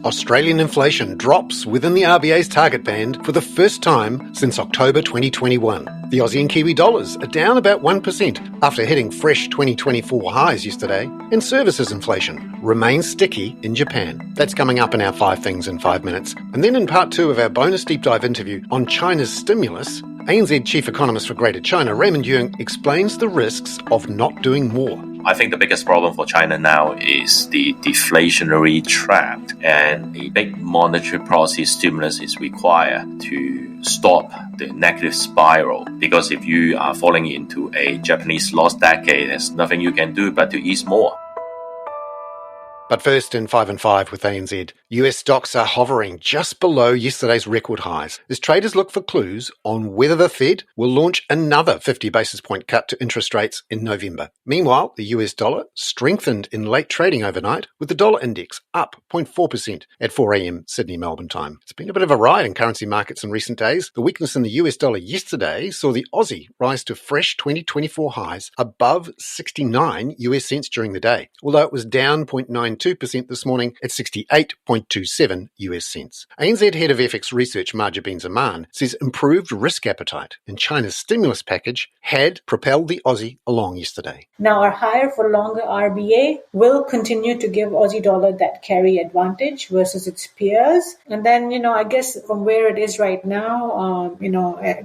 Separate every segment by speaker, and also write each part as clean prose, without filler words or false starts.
Speaker 1: Australian inflation drops within the RBA's target band for the first time since October 2021. The Aussie and Kiwi dollars are down about 1% after hitting fresh 2024 highs yesterday, and services inflation remains sticky in Japan. That's coming up in our 5 Things in 5 Minutes. And then in part 2 of our bonus deep dive interview on China's stimulus, ANZ Chief Economist for Greater China Raymond Yeung explains the risks of not doing more.
Speaker 2: I think the biggest problem for China now is the deflationary trap, and a big monetary policy stimulus is required to stop the negative spiral. Because if you are falling into a Japanese lost decade, there's nothing you can do but to ease more.
Speaker 1: But first, in 5 and 5 with ANZ, US stocks are hovering just below yesterday's record highs as traders look for clues on whether the Fed will launch another 50 basis point cut to interest rates in November. Meanwhile, the US dollar strengthened in late trading overnight, with the dollar index up 0.4% at 4 a.m. Sydney Melbourne time. It's been a bit of a ride in currency markets in recent days. The weakness in the US dollar yesterday saw the Aussie rise to fresh 2024 highs above 69 US cents during the day, although it was down 0.92% this morning at 68.27 US cents. ANZ head of FX research Marja Ben-Zaman says improved risk appetite in China's stimulus package had propelled the Aussie along yesterday.
Speaker 3: Now, our higher for longer RBA will continue to give Aussie dollar that carry advantage versus its peers. And then, I guess from where it is right now,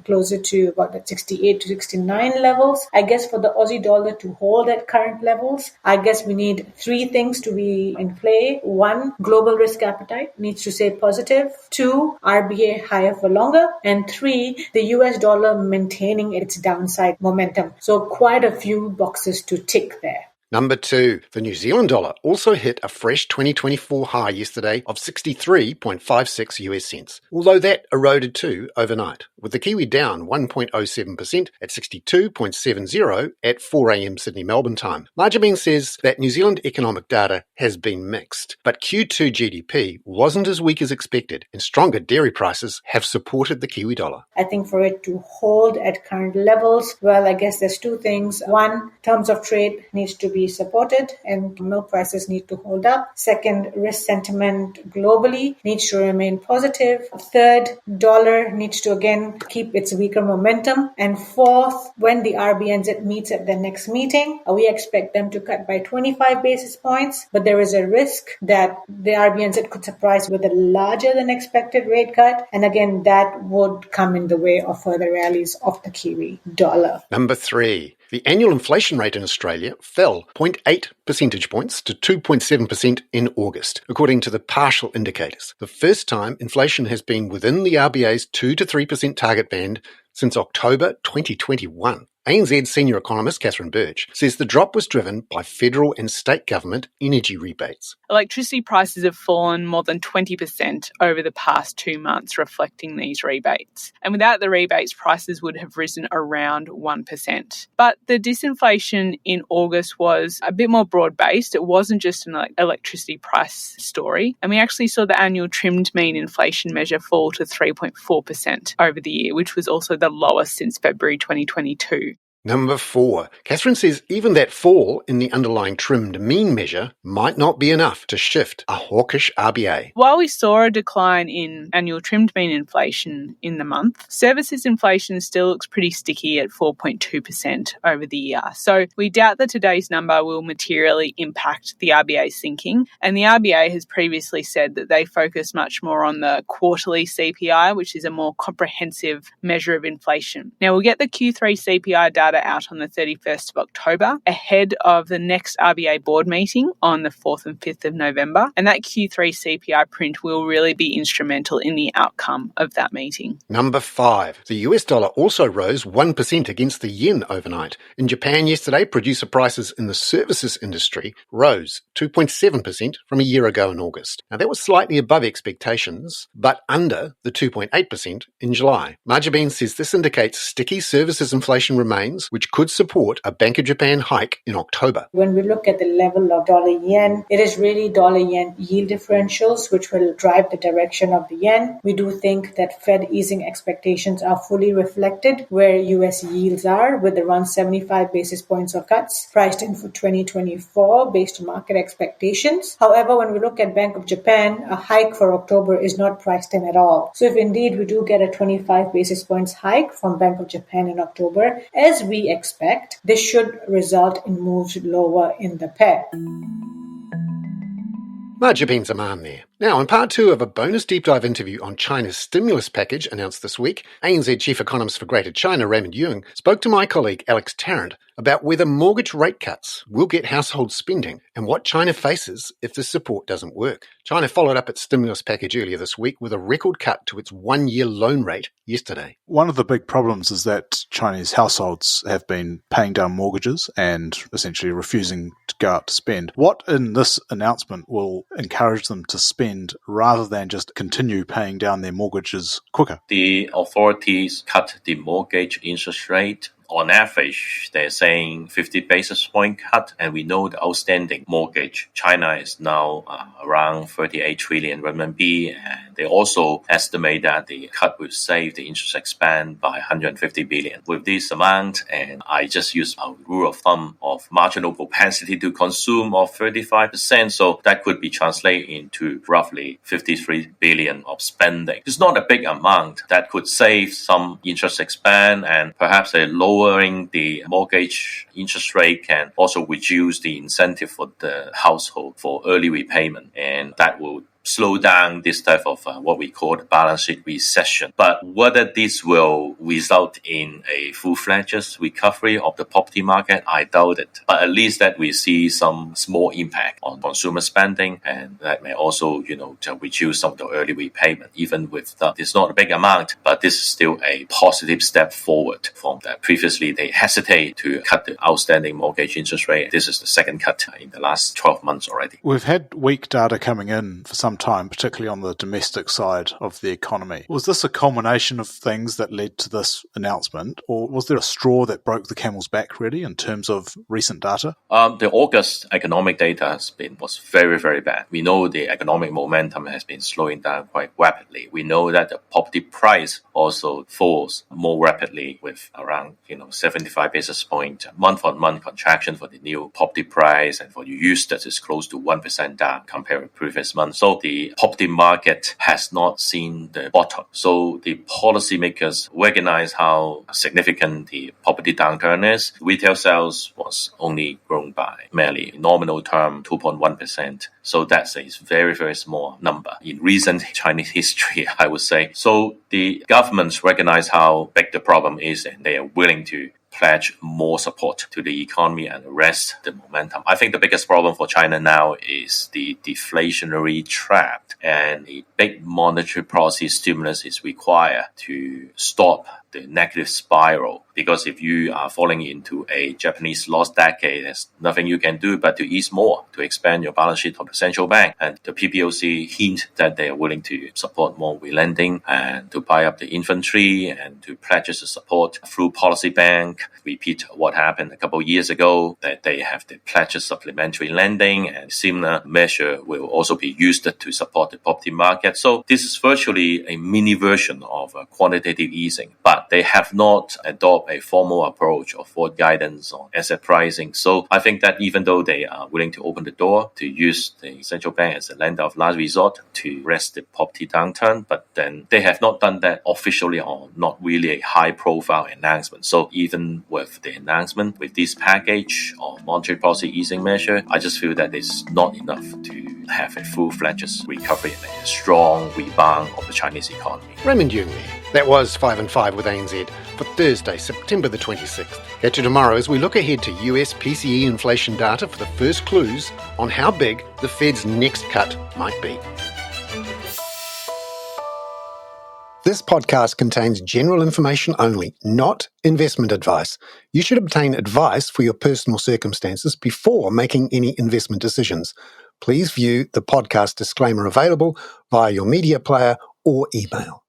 Speaker 3: closer to about that 68 to 69 levels, I guess for the Aussie dollar to hold at current levels, I guess we need 3 things to be in play. 1, global risk appetite needs to stay positive. 2, RBA higher for longer. And 3, the US dollar maintaining its downside momentum. So quite a few boxes to tick there.
Speaker 1: Number 2, the New Zealand dollar also hit a fresh 2024 high yesterday of 63.56 US cents, although that eroded too overnight, with the Kiwi down 1.07% at 62.70 at 4 a.m. Sydney Melbourne time. Marja Ben says that New Zealand economic data has been mixed, but Q2 GDP wasn't as weak as expected, and stronger dairy prices have supported the Kiwi dollar.
Speaker 3: I think for it to hold at current levels, well, I guess there's 2 things. 1, terms of trade needs to be supported and milk prices need to hold up. 2nd, risk sentiment globally needs to remain positive. 3rd, dollar needs to again keep its weaker momentum. And 4th, when the RBA meets at the next meeting, we expect them to cut by 25 basis points, but there is a risk that the RBA could surprise with a larger than expected rate cut, and again that would come in the way of further rallies of the Kiwi dollar.
Speaker 1: Number 3. The annual inflation rate in Australia fell 0.8 percentage points to 2.7% in August, according to the partial indicators. The first time inflation has been within the RBA's 2 to 3% target band since October 2021. ANZ senior economist Catherine Birch says the drop was driven by federal and state government energy rebates.
Speaker 4: Electricity prices have fallen more than 20% over the past 2 months, reflecting these rebates. And without the rebates, prices would have risen around 1%. But the disinflation in August was a bit more broad-based. It wasn't just an electricity price story. And we actually saw the annual trimmed mean inflation measure fall to 3.4% over the year, which was also the lowest since February 2022.
Speaker 1: Number 4. Catherine says even that fall in the underlying trimmed mean measure might not be enough to shift a hawkish RBA.
Speaker 4: While we saw a decline in annual trimmed mean inflation in the month, services inflation still looks pretty sticky at 4.2% over the year. So we doubt that today's number will materially impact the RBA's thinking. And the RBA has previously said that they focus much more on the quarterly CPI, which is a more comprehensive measure of inflation. Now we'll get the Q3 CPI data out on the 31st of October, ahead of the next RBA board meeting on the 4th and 5th of November. And that Q3 CPI print will really be instrumental in the outcome of that meeting.
Speaker 1: Number 5. The US dollar also rose 1% against the yen overnight. In Japan yesterday, producer prices in the services industry rose 2.7% from a year ago in August. Now that was slightly above expectations, but under the 2.8% in July. Marja Ben says this indicates sticky services inflation remains, conditions which could support a Bank of Japan hike in October.
Speaker 3: When we look at the level of dollar-yen, it is really dollar-yen yield differentials which will drive the direction of the yen. We do think that Fed easing expectations are fully reflected where US yields are, with around 75 basis points of cuts priced in for 2024 based on market expectations. However, when we look at Bank of Japan, a hike for October is not priced in at all. So if indeed we do get a 25 basis points hike from Bank of Japan in October, as we expect, this should result in moves lower in the pair.
Speaker 1: Marjabeen Zaman there. Now, in part 2 of a bonus deep dive interview on China's stimulus package announced this week, ANZ Chief Economist for Greater China Raymond Yeung spoke to my colleague Alex Tarrant about whether mortgage rate cuts will get household spending and what China faces if the support doesn't work. China followed up its stimulus package earlier this week with a record cut to its one-year loan rate yesterday.
Speaker 5: One of the big problems is that Chinese households have been paying down mortgages and essentially refusing to go out to spend. What in this announcement will encourage them to spend rather than just continue paying down their mortgages quicker?
Speaker 2: The authorities cut the mortgage interest rate. On average, they're saying 50 basis point cut, and we know the outstanding mortgage China is now around 38 trillion renminbi, and they also estimate that the cut will save the interest expense by 150 billion. With this amount, and I just use a rule of thumb of marginal propensity to consume of 35%, so that could be translated into roughly 53 billion of spending. It's not a big amount that could save some interest expense, and perhaps a lowering the mortgage interest rate can also reduce the incentive for the household for early repayment, and that will slow down this type of what we call the balance sheet recession. But whether this will result in a full-fledged recovery of the property market, I doubt it. But at least that we see some small impact on consumer spending, and that may also, to reduce some of the early repayment. Even with that, it's not a big amount, but this is still a positive step forward from that. Previously, they hesitate to cut the outstanding mortgage interest rate. This is the second cut in the last 12 months already.
Speaker 5: We've had weak data coming in for some time, particularly on the domestic side of the economy. Was this a culmination of things that led to this announcement, or was there a straw that broke the camel's back, really, in terms of recent data?
Speaker 2: The August economic data was very, very bad. We know the economic momentum has been slowing down quite rapidly. We know that the property price also falls more rapidly, with around 75 basis point month-on-month contraction for the new property price, and for the used that is close to 1% down compared with previous month. So the property market has not seen the bottom. So the policymakers recognize how significant the property downturn is. Retail sales was only grown by merely nominal term 2.1%. So that's a very, very small number in recent Chinese history, I would say. So the governments recognize how big the problem is, and they are willing to pledge more support to the economy and arrest the momentum. I think the biggest problem for China now is the deflationary trap, and a big monetary policy stimulus is required to stop the negative spiral. Because if you are falling into a Japanese lost decade, there's nothing you can do but to ease more, to expand your balance sheet of the central bank. And the PBOC hint that they are willing to support more relending and to buy up the inventory and to pledge the support through policy bank. Repeat what happened a couple of years ago, that they have the pledge supplementary lending, and similar measure will also be used to support the property market. So this is virtually a mini version of quantitative easing, but they have not adopted a formal approach or forward guidance on asset pricing. So I think that even though they are willing to open the door to use the central bank as a lender of last resort to arrest the property downturn, but then they have not done that officially, or not really a high profile announcement. So even with the announcement, with this package of monetary policy easing measure, I just feel that it's not enough to have a full-fledged recovery and a strong rebound of the Chinese economy.
Speaker 1: Raymond Yeung there. That was 5 and 5 with ANZ for Thursday, September the 26th. Catch you tomorrow as we look ahead to US PCE inflation data for the first clues on how big the Fed's next cut might be. This podcast contains general information only, not investment advice. You should obtain advice for your personal circumstances before making any investment decisions. Please view the podcast disclaimer available via your media player or email.